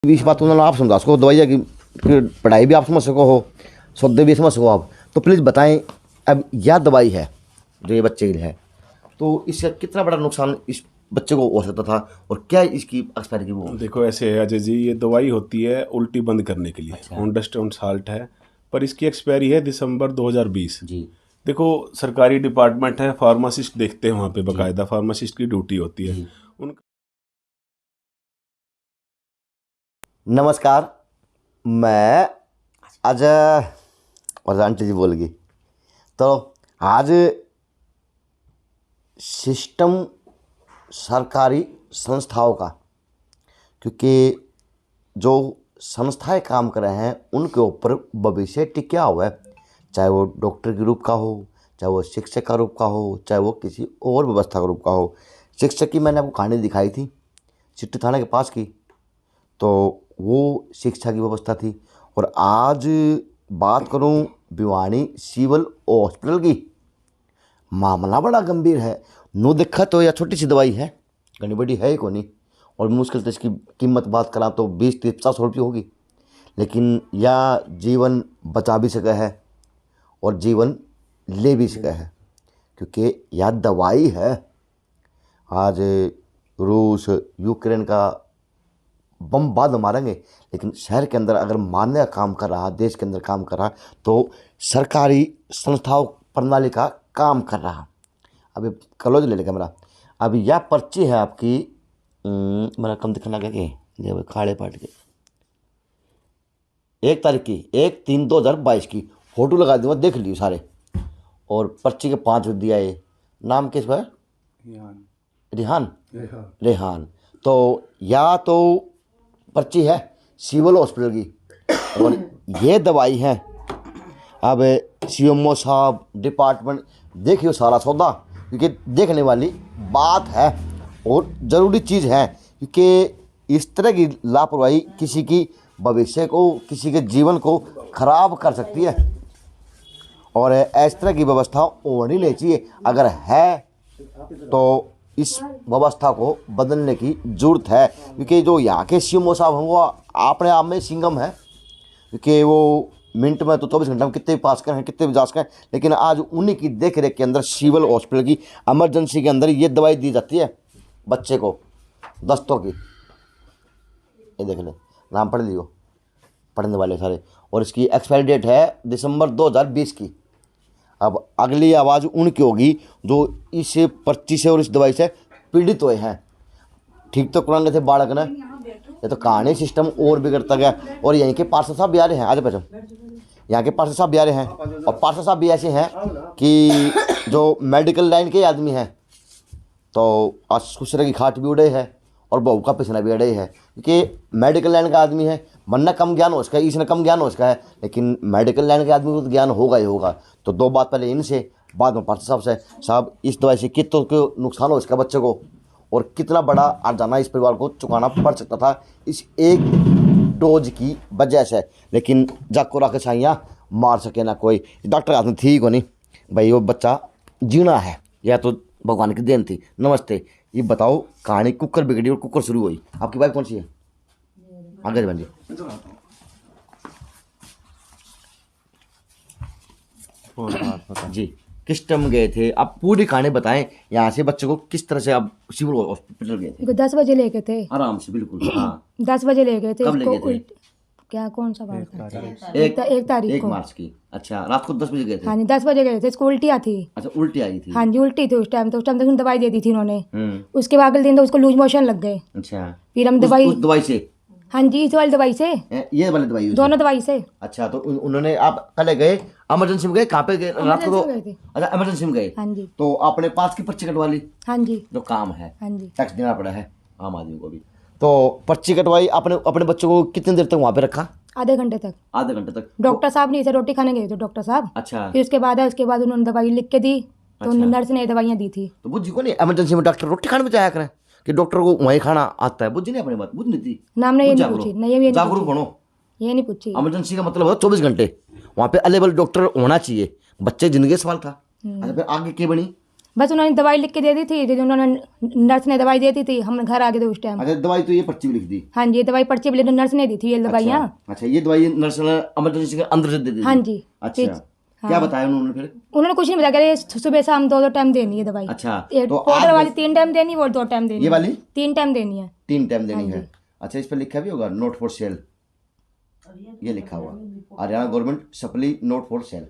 इस बात उन्होंने आप समझा सको, दवाइयाँ की पढ़ाई भी आप समझ सको हो, सौदे भी समझ सको आप। तो प्लीज़ बताएं, अब यह दवाई है जो ये बच्चे के लिए है, तो इसका कितना बड़ा नुकसान इस बच्चे को हो सकता था और क्या इसकी एक्सपायरी की वो? देखो ऐसे है अजय जी, ये दवाई होती है उल्टी बंद करने के लिए। अच्छा। ऑनडेस्टोन साल्ट है, पर इसकी एक्सपायरी है दिसंबर 2020। जी। देखो सरकारी डिपार्टमेंट है, फार्मासिस्ट देखते हैं वहाँ पे, बाकायदा फार्मासिस्ट की ड्यूटी होती है उनका। नमस्कार, मैं अजय और आंटी जी बोल गई। तो आज सिस्टम सरकारी संस्थाओं का, क्योंकि जो संस्थाएं काम कर रहे हैं उनके ऊपर भविष्य टिका हुआ है, चाहे वो डॉक्टर के रूप का हो, चाहे वो शिक्षक का रूप का हो, चाहे वो किसी और व्यवस्था का रूप का हो। शिक्षक की मैंने आपको कहानी दिखाई थी चिट्टी थाने के पास की, तो वो शिक्षा की व्यवस्था थी। और आज बात करूं भिवानी सिविल हॉस्पिटल की, मामला बड़ा गंभीर है। नो दिक्कत तो या छोटी सी दवाई है, घनी बड़ी है ही को नहीं, और मुश्किल से इसकी कीमत बात करा तो 20-50 रुपये होगी, लेकिन यह जीवन बचा भी सका है और जीवन ले भी सका है, क्योंकि यह दवाई है। आज रूस यूक्रेन का बम बाद मारेंगे, लेकिन शहर के अंदर अगर मारने का काम कर रहा, देश के अंदर काम कर रहा, तो सरकारी संस्थाओं प्रणाली का काम कर रहा। अभी क्लोज ले कैमरा। अभी यह पर्ची है आपकी, मेरा कम दिखना क्या कि खाड़े पाट के 1 तारीख की, 1/3/2022 की फोटो लगा दूंगा, देख लियो सारे। और पर्ची के 5 दिया है। नाम किस पर? रेहान। रेहान। तो या तो पर्ची है सिविल हॉस्पिटल की, और ये दवाई है। अब सीएमओ साहब, डिपार्टमेंट देखियो सारा सौदा, क्योंकि देखने वाली बात है और ज़रूरी चीज़ है, क्योंकि इस तरह की लापरवाही किसी की भविष्य को, किसी के जीवन को खराब कर सकती है, और इस तरह की व्यवस्था होनी नहीं चाहिए। अगर है तो इस व्यवस्था को बदलने की ज़रूरत है, क्योंकि जो यहाँ के सीएमओ साहब हैं वो अपने आप में सिंघम है, क्योंकि वो मिनट में तो 24 घंटे में कितने भी पास करें, कितने भी जांच करें, लेकिन आज उन्हीं की देख रेख के अंदर सिविल हॉस्पिटल की इमरजेंसी के अंदर ये दवाई दी जाती है बच्चे को, दस्तों की। ये देख ले, नाम पढ़ लियो पढ़ने वाले सारे। और इसकी एक्सपायरी डेट है दिसंबर 2020 की। अब अगली आवाज़ उनकी होगी जो इस पर्ची से और इस दवाई से पीड़ित हुए हैं। ठीक तो कराने थे बालक ने, ये तो कहानी सिस्टम और बिगड़ता गया। और यहीं के पार्षद साहब भी आ रहे हैं, आज बचो, यहाँ के पार्षद साहब भी आ रहे हैं, और पार्षद साहब भी ऐसे हैं कि जो मेडिकल लाइन के आदमी हैं, तो आज सुसरे की खाट भी उड़े है और बहू का पिछना भी अड़े है, क्योंकि मेडिकल लाइन का आदमी है। मरना कम ज्ञान हो उसका है, इसने कम ज्ञान हो उसका है, लेकिन मेडिकल लाइन के आदमी को तो ज्ञान होगा ही होगा। तो 2 बात पहले इनसे, बाद में पार्षद साहब से। साहब, इस दवाई से कितना तो नुकसान हो इसका बच्चे को, और कितना बड़ा अर्जाना इस परिवार को चुकाना पड़ सकता था इस एक डोज की वजह से। लेकिन जाको रख साइयाँ मार सके ना कोई, डॉक्टर हाथ में थी को नहीं भाई, वो बच्चा जीना है या तो भगवान की देन थी। नमस्ते, ये बताओ कहानी कुकर बिगड़ी और कुकर शुरू हुई। आपकी वाइफ कौन सी है? आगे बन जी, किस टाइम गए थे आप? पूरी कहानी बताएं, यहाँ से बच्चे को किस तरह से आप सिविल हॉस्पिटल गए थे? 10 बजे ले गए थे। आराम से, बिल्कुल। हाँ, 10 बजे ले गए थे। कब ले गए थे? क्या कौन सा बार था? 1 तारीख को। मार्च की। अच्छा, रात को 10 बजे गए थे? हाँ जी, 10 बजे गए थे। इसको उल्टियाँ थी। अच्छा, उल्टी आई थी? हाँ जी, उल्टी थी उस टाइम। तो दवाई दे दी थी उन्होंने। उसके बाद अगले दिन तो उसको लूज मोशन लग गए। अच्छा, फिर हम उस दवाई से? हाँ जी, इस वाली दवाई से, ये वाली दवाई? दोनों दवाई से। अच्छा, तो उन्होंने, आप पहले गए इमरजेंसी में, गए कहाँ पे गए रात को? गए थे। अच्छा, इमरजेंसी में गए। हाँ जी। तो आपने 5 की पर्ची कटवा ली? हाँ जी। जो काम है, हाँ जी, टैक्स देना पड़ा है आम आदमी को भी। तो पर्ची कटवाई आपने, अपने बच्चों को कितनी देर तक वहाँ पे रखा? आधे घंटे तक। आधे घंटे तक? डॉक्टर साहब नहीं थे, रोटी खाने गए थे डॉक्टर साहब। अच्छा। फिर उसके बाद उन्होंने दवाई लिख के दी, तो नर्स ने दवाइयाँ दी थी। तो बुझी को नहीं इमरजेंसी में डॉक्टर रोटी खाने में जाया करें कि डॉक्टर को वहीं खाना आता है? बुझी नहीं अपनी बात? बुझ नहीं थी? नाम ने ये नहीं पूछी, नहीं ये जागरूक बनो, ये नहीं पूछी। इमरजेंसी का मतलब होता 24 घंटे वहाँ पे अवेलेबल डॉक्टर होना चाहिए। बच्चे जिंदगी सवाल था। अच्छा, फिर आगे क्या बनी? बस उन्होंने दवाई लिख के दे दी थी, जो उन्होंने नर्स ने दवाई दे दी थी, हम घर आ गए थे उस टाइम। अच्छा दवाई तो ये पर्ची में लिख दी। हाँ जी, ये दवाई पर्ची भी नर्स ने दी थी, ये दवाइयाँ। अच्छा ये दवाई नर्स ने इमरजेंसी के अंदर से दे दी। हाँ जी। अच्छा क्या बताया उन्होंने फिर? उन्होंने कुछ नहीं बताया, कह रहे सुबह शाम 2 टाइम देनी है दवाई। अच्छा तो पाउडर वाली 3 टाइम देनी है और 2 टाइम देनी ये वाली 3 टाइम देनी है। 3 टाइम देनी है। अच्छा इस पर लिखा भी होगा नोट फॉर सेल, ये लिखा हुआ Haryana government supply note for sale,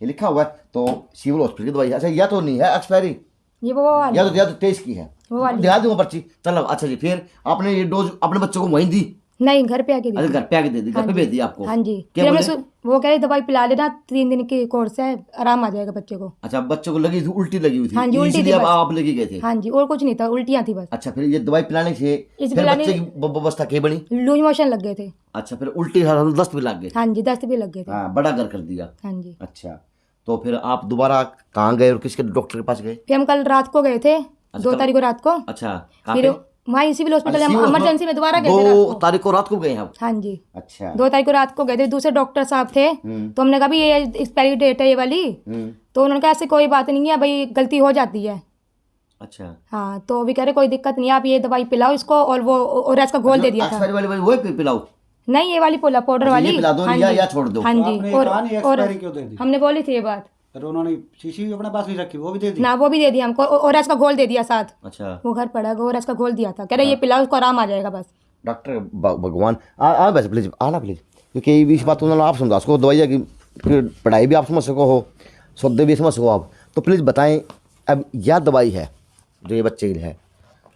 ये लिखा हुआ है। तो सिविल हॉस्पिटल की दवाई। अच्छा या तो नहीं है एक्सपायरी, ये वो वाली, या तो 23 की है, वो वाली। दिखा दूंगा पर्ची। चलो अच्छा जी, फिर आपने ये डोज अपने बच्चों को वहीं दी? नहीं, घर पे आके दी। अच्छा घर पे आके दे दी, घर पे भेज दी आपको? हाँ जी। क्या फिर बोले? हमने वो कह रहे दवाई पिला लेना, 3 दिन की कोर्स है, आराम आ जाएगा बच्चे को। अच्छा बच्चों को लगी थी, उल्टी लगी हुई थी? हाँ जी, उल्टी इसलिए थी अब बस। आप लेके गए थे? हाँ जी, और कुछ नहीं था, उल्टियाँ थी बस। अच्छा फिर ये दवाई पिलाने से इस फिर पिलाने- बच्चे की व्यवस्था क्या बनी? लूज मोशन लग गए थे। अच्छा फिर उल्टी दस्त भी लग गए? हाँ जी, दस्त भी लग गए थे। हाँ बड़ा घर कर दिया। हाँ जी। अच्छा तो फिर आप दोबारा कहाँ गए और किसके डॉक्टर के पास गए? फिर हम कल रात को गए थे, 2 तारीख को रात को। अच्छा कहाँ फिर पे? वहाँ सिविल हॉस्पिटल अच्छा, हम सिविल इमरजेंसी में दोबारा गए थे 2 रात को। तारीख को रात को गए हैं आप? हाँ जी, अच्छा 2 तारीख को रात को गए थे। दूसरे डॉक्टर साहब थे, तो हमने कहा भी ये एक्सपायरी डेट है ये वाली। तो उन्होंने कहा ऐसे कोई बात नहीं है भाई, गलती हो जाती है। अच्छा हाँ, तो अभी कह रहे कोई दिक्कत नहीं है, आप ये दवाई पिलाओ इसको, और वो और इसका घोल दे दिया था। एक्सपायरी वाली वही पिलाओ? नहीं, ये वाली पाउडर ये वाली पिला दो हाँ या जी। छोड़ दो? हाँ जी। आपने और कहा नहीं एक्सपायरी क्यों दे दी? हमने बोली थी ये बात फिर उन्होंने शीशी भी अपने पास भी रखी, वो भी दे दी। ना, वो भी दे दिया हमको, और इसका घोल दे दिया साथ। अच्छा वो घर पड़ा है, और इसका घोल दिया था, कह रहे ये पिलाओ इसको आराम आ जाएगा बस। डॉक्टर भगवान आ वैसे प्लीज आना प्लीज, क्योंकि इस बात उन्होंने आप समझा सको, दवाइयाँ की फिर पढ़ाई भी आप समझ सको हो, सौदे भी समझ सको आप। तो प्लीज़ बताएं अब यह दवाई है जो ये बच्चे की है,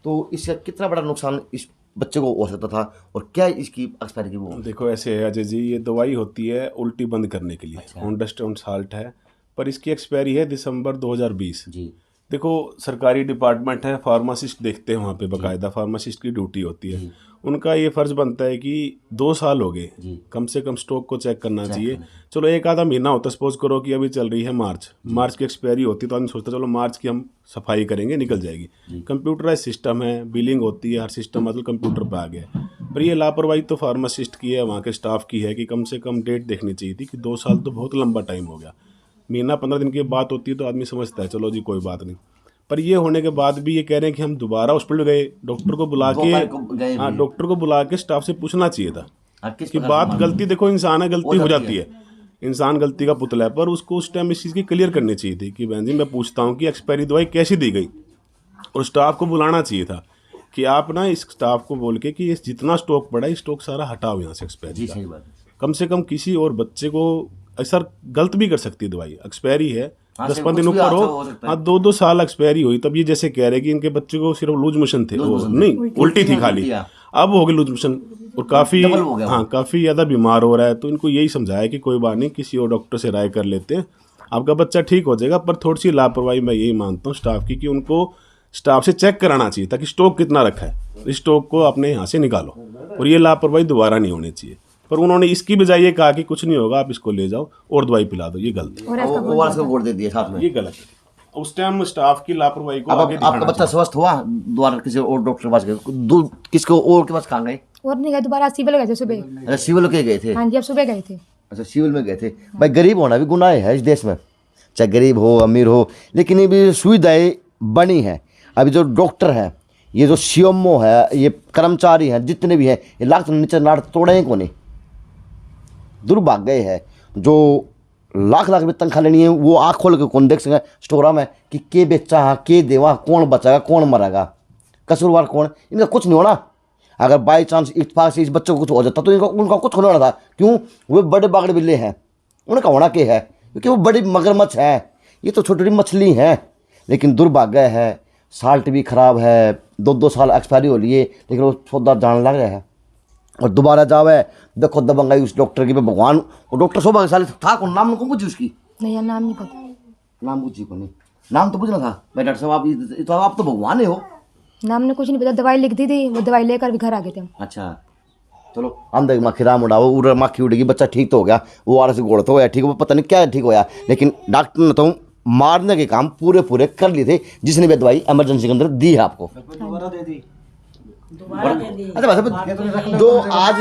तो इसका कितना बड़ा नुकसान इस बच्चे को हो सकता था और क्या इसकी एक्सपायरी की वो? देखो ऐसे है अजय जी, ये दवाई होती है उल्टी बंद करने के लिए, ऑनडेस्टोन साल्ट है, पर इसकी एक्सपायरी है दिसंबर 2020। जी देखो सरकारी डिपार्टमेंट है, फार्मासिस्ट देखते हैं वहाँ पे, बाकायदा फार्मासिस्ट की ड्यूटी होती है, उनका ये फ़र्ज़ बनता है कि 2 साल हो गए, कम से कम स्टॉक को चेक करना चाहिए। चलो 1 आधा महीना होता, सपोज करो कि अभी चल रही है मार्च की एक्सपायरी होती तो आदमी सोचता चलो मार्च की हम सफाई करेंगे, निकल जाएगी। कंप्यूटराइज सिस्टम है, बिलिंग होती है, हर सिस्टम मतलब कंप्यूटर पर आ गया है। पर ये लापरवाही तो फार्मासिस्ट की है, वहाँ के स्टाफ की है कि कम से कम डेट देखनी चाहिए थी कि 2 साल तो बहुत लंबा टाइम हो गया। महीना 15 दिन की बात होती है तो आदमी समझता है चलो जी कोई बात नहीं, पर ये होने के बाद भी ये कह रहे हैं कि हम दोबारा हॉस्पिटल गए, डॉक्टर को बुला के, हाँ डॉक्टर को बुला के स्टाफ से पूछना चाहिए था कि बात गलती, देखो इंसान है, गलती हो जाती है, इंसान गलती का पुतला है, पर उसको उस टाइम इस चीज़ की क्लियर करनी चाहिए थी कि बहन जी मैं पूछता हूँ कि एक्सपायरी दवाई कैसी दी गई, और स्टाफ को बुलाना चाहिए था कि आप ना इस स्टाफ को बोल के कि जितना स्टॉक पड़ा है स्टॉक सारा हटाओ यहाँ से एक्सपायरी का। कम से कम किसी और बच्चे को ऐसा गलत भी कर सकती है दवाई, एक्सपायरी है 10-15 दिन ऊपर हो, हाँ 2-2 साल एक्सपायरी हुई, तब ये जैसे कह रहे कि इनके बच्चे को सिर्फ लूज मोशन थे, नहीं उल्टी थी खाली, अब हो गई लूज मोशन और काफ़ी, हाँ काफ़ी ज़्यादा बीमार हो रहा है। तो इनको यही समझाया कि कोई बात नहीं, किसी और डॉक्टर से राय कर लेते हैं, आपका बच्चा ठीक हो जाएगा। पर थोड़ी सी लापरवाही मैं यही मानता हूँ स्टाफ की, कि उनको स्टाफ से चेक कराना चाहिए था कि स्टॉक कितना रखा है, इस स्टॉक को अपने यहाँ से निकालो, और ये लापरवाही दोबारा नहीं होनी चाहिए। पर उन्होंने इसकी बजाय ये कहा कि कुछ नहीं होगा, आप इसको ले जाओ और दवाई पिला दो, ये गलत है, वो वोट दे दिए साथ में, ये गलत है। उस टाइम स्टाफ की लापरवाही को अब आगे आपका बच्चा स्वस्थ हुआ? दोबारा किसी और डॉक्टर के पास गए? किसको और के पास कहाँ गए? और नहीं गए, दोबारा सिविल गए थे सुबह। अच्छा सिविल के गए थे? हाँ जी, अब सुबह गए थे। अच्छा सिविल में गए थे। भाई गरीब होना भी गुनाह है इस देश में, चाहे गरीब हो अमीर हो, लेकिन ये भी सुविधाएं बनी हैं। अभी जो डॉक्टर हैं, ये जो सीएमओ है, ये कर्मचारी हैं, जितने भी हैं, ये लाख तो नीचे नाड़ तोड़े हैं कोने, दुर्भाग्य है जो लाख लाख में तनख्वाह लेनी है, वो आँख खोल के कौन देख सके स्टोरा में कि के बेचा हाँ के देवा, कौन बचाएगा कौन मरेगा, कसूरवार कौन? इनका कुछ नहीं होना। अगर बाई चांस इत्तेफाक से इस बच्चे को कुछ हो जाता तो उनका कुछ होने वाला था। क्यों? वो बड़े बागड़ बिल्ले हैं, उनका होना क्या है? क्योंकि वो बड़ी मगरमच्छ है, ये तो छोटी छोटी मछली हैं। लेकिन दुर्भाग्य है, साल्ट भी ख़राब है, 2-2 साल एक्सपायरी हो लिए, लेकिन वो सौदा जान लग रहा है और दोबारा जावे। देखो दबंगाई उस डॉक्टर की, भगवान वो डॉक्टर सौभाग्यशाली था। कौन नाम को पूछी उसकी? नहीं यार, नाम नहीं पता। नाम पूछी को नहीं, नाम तो पूछना था भाई डॉक्टर साहब, आप तो भगवान ही हो। नाम ने कुछ नहीं पता, दवाई लिख दी थी, वो दवाई लेकर भी घर आ गए थे हम। अच्छा चलो अंदर की माखी राम उड़ाओ, उड़ माखी उड़ेगी, बच्चा ठीक तो हो गया, वो आर से गोड़ तो होया ठीक, वो पता नहीं क्या ठीक होया, लेकिन डॉक्टर ने तो मारने के काम पूरे पूरे कर लिए थे, जिसने भी दवाई इमरजेंसी के अंदर दी है आपको। दोबारा दे दी। अच्छा वैसे जो आज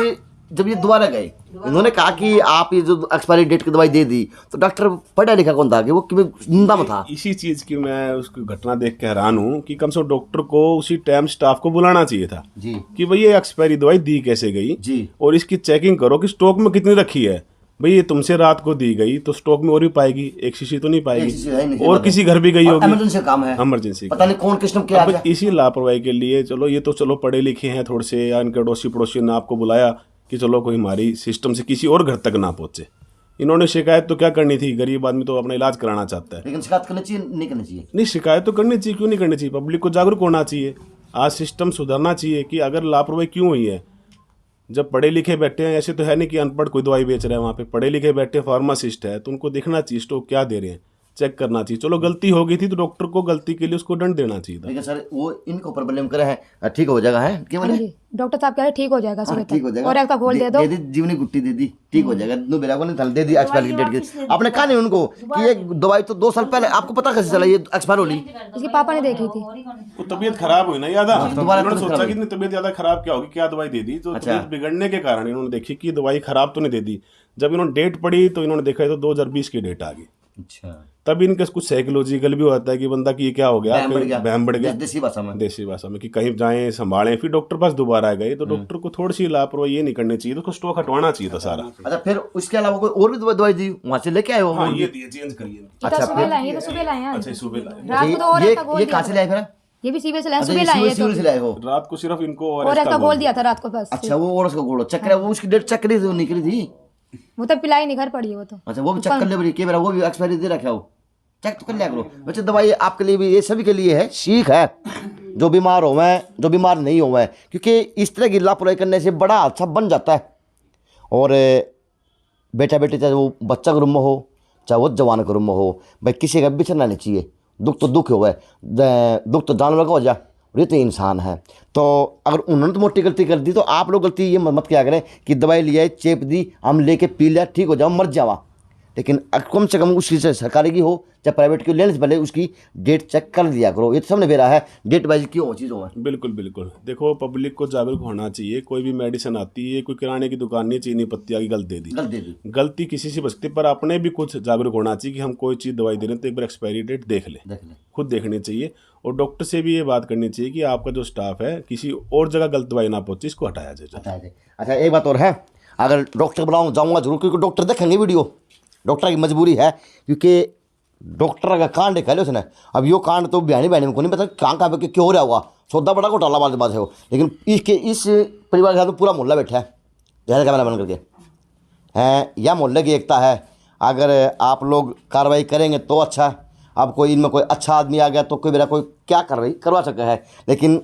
जब ये दोबारा गए, इन्होंने कहा कि आप ये जो एक्सपायरी डेट की दवाई दे दी, तो डॉक्टर पढ़ा लिखा कौन था कि वो निंदा में था। इसी चीज की मैं उसकी घटना देख के हैरान हूँ कि कम से कम डॉक्टर को उसी टाइम स्टाफ को बुलाना चाहिए था जी कि भाई ये एक्सपायरी दवाई दी कैसे गई जी, और इसकी चेकिंग करो कि स्टॉक में कितनी रखी है। भाई ये तुमसे रात को दी गई तो स्टॉक में और भी पाएगी, एक शीशी तो नहीं एक शीशी है पाएगी, नहीं, और किसी घर भी गई होगी, इमरजेंसी काम है, इमरजेंसी। पता नहीं कौन किस्म के आ अब गया। इसी लापरवाही के लिए चलो ये तो चलो पढ़े लिखे हैं थोड़े से, या इनके अड़ोसी पड़ोसी ने आपको बुलाया कि चलो कोई हमारी सिस्टम से किसी और घर तक ना पहुंचे। इन्होंने शिकायत तो क्या करनी थी, गरीब आदमी तो अपना इलाज कराना चाहता है। लेकिन शिकायत करनी चाहिए नहीं करनी चाहिए? नहीं, शिकायत तो करनी चाहिए, क्यों नहीं करनी चाहिए, पब्लिक को जागरूक होना चाहिए। आज सिस्टम सुधरना चाहिए कि अगर लापरवाही क्यों हुई है। जब पढ़े लिखे बैठे हैं, ऐसे तो है नहीं कि अनपढ़ कोई दवाई बेच रहा है वहाँ पे, पढ़े लिखे बैठे फार्मासिस्ट है तो उनको देखना चाहिए स्टॉक क्या दे रहे हैं, चेक करना चाहिए। चलो गलती हो गई थी तो डॉक्टर को गलती के लिए उसको दंड देना चाहिए था। लेकिन सर वो इनके ऊपर ब्लेम करे हैं, ठीक हो जाएगा है क्या बोले? डॉक्टर साहब कह रहे ठीक हो जाएगा सुबह ठीक हो तक, जाएगा, और एक का घोल दे दो। दी जीवनी गुट्टी दे दी, ठीक हो जाएगा। नो बेरा को नहीं थल दे दी एक्सपायरी डेट की। आपने कहा नहीं उनको कि ये दवाई तो 2 साल पहले, आपको पता कैसे चला ये एक्सपायर हो ली? इसके पापा ने देखी थी। वो तबीयत खराब हुई ना ज्यादा, दोबारा इन्होंने तबीयत सोचा खराब कि इतनी तबीयत ज्यादा खराब क्या होगी, क्या दवाई दे दी, तो तबीयत बिगड़ने के कारण इन्होंने देखी कि दवाई खराब तो नहीं दे दी। जब इन्होंने डेट पढ़ी तो इन्होंने देखा तो 2020 की डेट आ गई। अच्छा, तब इनके कुछ साइकोलॉजिकल भी होता है कि बंदा की ये क्या हो गया, बहम बढ़ गया, देसी भाषा में, देसी भाषा में, कि कहीं जाएं संभालें। फिर डॉक्टर पास दोबारा गए तो डॉक्टर को थोड़ी सी लापरवाही ये नहीं करनी चाहिए, तो उसको स्टॉक हटवाना चाहिए था सारा। अच्छा फिर उसके अलावा कोई और भी दवाई दी वहां से लेके आए हो? हाँ, ये चेंज करिए। अच्छा सुबह लाए, ये तो सुबह लाए हैं। अच्छा, सुबह लाए। रात को तो और एक का घोल ये दिया कहाँ से लाए फिर? ये भी सीबीएस लाए, अच्छा, सुबह ये लाए सिविल से लाए हो? रात को सिर्फ इनको और एक का घोल दिया था रात को बस। अच्छा, वो और उसका घोड़ो चक्कर, वो उसकी डेट चेक करी थी, वो निकली थी? वो तो पिलाई नहीं, घर पड़ी है वो तो। अच्छा, वो भी चेक कर ले बड़ी, बेरा वो भी एक्सपायरी दे रखा हो, चेक तो कर लिया करो। वैसे दवाई आपके लिए भी, ये सभी के लिए है, सीख है, जो बीमार हो मैं, जो बीमार नहीं हो मैं, क्योंकि इस तरह की लापरवाही करने से बड़ा हादसा बन जाता है। और बेटा बेटी चाहे वो बच्चा का रूम में हो चाहे वो जवान का रूम में हो, भाई किसी का बिछड़ना नहीं चाहिए। दुख तो दुख हो, दुख तो जानवर का हो जाए, ये तो इंसान है। तो अगर उन्होंने तो मोटी गलती कर दी तो आप लोग गलती ये मत क्या करें कि दवाई लिया चेप दी, हम लेके पी लिया, ठीक हो जाओ, मर जावा। लेकिन कम से कम उसकी सरकारी की हो चाहे प्राइवेट की, लेने से पहले उसकी डेट चेक कर दिया करो। ये तो सबने बेरा है, डेट वाइज क्यों हो चीज़ हो। बिल्कुल बिल्कुल, देखो पब्लिक को जागरूक होना चाहिए। कोई भी मेडिसिन आती है, कोई किराने की दुकान नहीं, चीनी पत्ती आ गई, गलत दे दी, गलती किसी से बचती, पर अपने भी कुछ जागरूक होना चाहिए कि हम कोई चीज़ दवाई दे रहे हैं तो एक बार एक्सपायरी डेट देख लें, खुद देखनी चाहिए। और डॉक्टर से भी ये बात करनी चाहिए कि आपका जो स्टाफ है किसी और जगह गलत दवाई ना पहुँचे, इसको हटाया जाए। अच्छा, एक बात और है, अगर डॉक्टर बुलाऊँ जाऊँगा जरूर, क्योंकि डॉक्टर देखेंगे वीडियो, डॉक्टर की मजबूरी है, क्योंकि डॉक्टर का कांड देखा लो उसने। अब यो कांड तो बहनी बहनी को नहीं पता कहाँ पे क्यों हो रहा हुआ, सौदा बड़ा घोटाला बात है वो। लेकिन इस परिवार के साथ तो पूरा मोहल्ला बैठा है जैसे कैमरा बंद करके हैं, या मोहल्ले की एकता है। अगर आप लोग कार्रवाई करेंगे तो अच्छा है। अब कोई इनमें कोई अच्छा आदमी आ गया तो कोई मेरा कोई क्या कार्रवाई करवा सका है, लेकिन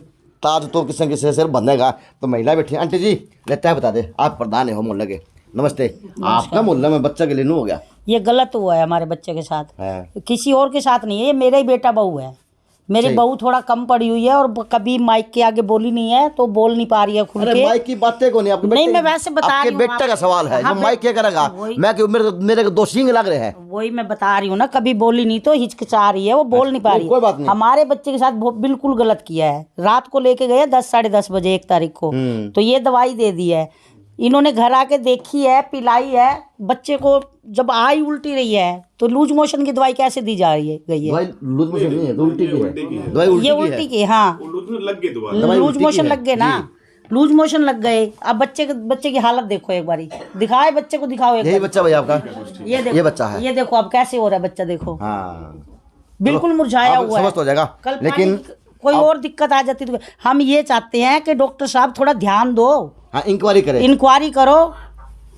ताज तो किसी किसी से बंधेगा। तो महिला बैठी, आंटी जी लेता है, बता दे, आप प्रधान है हो मोहल्ले के, नमस्ते। आपका मोहल्ला में बच्चा के लिए हो गया, ये गलत हुआ है हमारे बच्चे के साथ, किसी और के साथ नहीं है, ये मेरा ही बेटा बहू है। मेरी बहू थोड़ा कम पड़ी हुई है और कभी माइक के आगे बोली नहीं है, तो बोल नहीं पा रही है खुल के। माइक की बातें को नहीं, आपके नहीं, मैं वैसे बता रही हूँ, बेटे का सवाल है, जो माइक क्या करेगा? मैं क्यों, मेरे को 2 सींग लग रहे हैं, वही मैं बता रही हूँ ना, कभी बोली नहीं तो हिचकिचा रही है, वो बोल नहीं पा रही। कोई बात नहीं। हमारे बच्चे के साथ बिल्कुल गलत किया है। रात को लेके गए 10 साढ़े 10 बजे 1 तारीख को, तो ये दवाई दे दी है। इन्होंने घर आके देखी है, पिलाई है, बच्चे को जब आई उल्टी रही है तो लूज मोशन की दवाई कैसे दी जा रही है गई है? लूज मोशन नहीं है, तो उल्टी की है दवाई, ये उल्टी की, हाँ लग गए लूज मोशन लग गए ना, लूज मोशन लग गए। अब बच्चे की हालत देखो एक बारी, दिखाए बच्चे को, दिखाओ एक यही बच्चा भाई आपका, ये देखो, ये बच्चा है, ये देखो अब कैसे हो रहा है बच्चा, देखो हाँ बिल्कुल मुरझाया हुआ है, समझ तो हो जाएगा। कल लेकिन कोई और दिक्कत आ जाती तो हम ये चाहते हैं कि डॉक्टर साहब थोड़ा ध्यान दो, हाँ इंक्वायरी करें, इंक्वायरी करो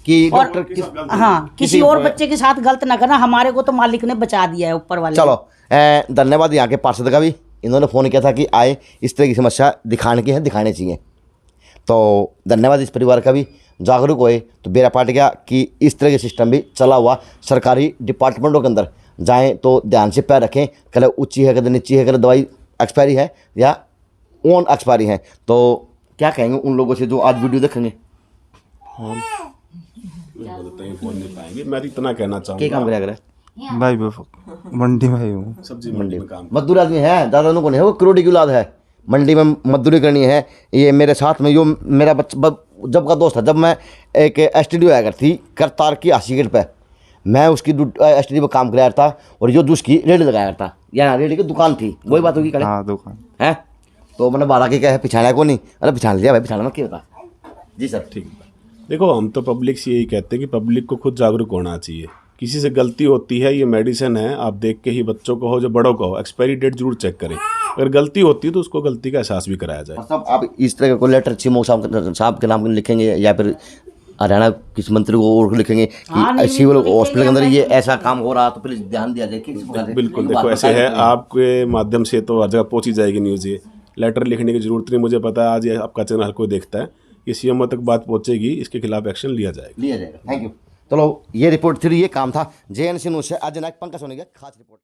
कि और डॉक्टर हाँ किसी और बच्चे के साथ गलत ना करना। हमारे को तो मालिक ने बचा दिया है ऊपर वाले। चलो धन्यवाद यहाँ के पार्षद का भी, इन्होंने फ़ोन किया था कि आए, इस तरह की समस्या दिखाने की है, दिखाने चाहिए। तो धन्यवाद इस परिवार का भी, जागरूक हुए। तो बेरा पाट गया कि इस तरह के सिस्टम भी चला हुआ सरकारी डिपार्टमेंटों के अंदर। जाएँ तो ध्यान से पैर रखें, कल ऊँची है कल नीची है, कल दवाई एक्सपायरी है या ऑन एक्सपायरी है। तो क्या कहेंगे उन लोगों से जो आज वीडियो देखेंगे? बोल नहीं पाएंगे। मैं इतना कहना क्या चाहूँगा, काम करेगा? भाई मंडी में हूँ, सब्जी मंडी में काम। मजदूर आदमी है, ज़्यादा लोगों को नहीं है, वो करोड़ी की औलाद है, मंडी में मजदूरी करनी है। ये मेरे साथ में जो मेरा जब का दोस्त था, जब मैं एक एसटीडी आया करती करतार की हासीगढ़ पे, मैं उसकी एसटीडी पे काम कराया था और यो दूसरी रेडी लगाया था, यहाँ रेडी की दुकान थी, वही बात होगी कल हाँ दुकान है। तो मैंने बारह के क्या है पिछाड़ा को नहीं, अरे पिछाड़ लिया भाई, पिछाड़ा में क्या होता। जी सर। ठीक है। देखो हम तो पब्लिक से यही कहते हैं कि पब्लिक को खुद जागरूक होना चाहिए। किसी से गलती होती है, ये मेडिसिन है, आप देख के ही बच्चों को हो जो बड़ों को हो एक्सपायरी डेट जरूर चेक करें। अगर गलती होती है तो उसको गलती का एहसास भी कराया जाए। मतलब आप इस तरह को लेटर चिमो साहब के नाम लिखेंगे या फिर हरियाणा किस मंत्री को और लिखेंगे कि सिविल हॉस्पिटल के अंदर ये ऐसा काम हो रहा, तो प्लीज ध्यान दिया जाए कि बिल्कुल। देखो ऐसे है, आपके माध्यम से तो हर जगह पहुंची जाएगी न्यूज़। ये लेटर लिखने की जरूरत नहीं, मुझे पता है आज ये आपका चैनल हर कोई देखता है, ये सीएमओ तक बात पहुंचेगी, इसके खिलाफ एक्शन लिया जाएगा। Thank you. चलो ये रिपोर्ट थी, ये काम था JNC न्यूज़ से अजय नायक, पंकज सोनी का खास रिपोर्ट।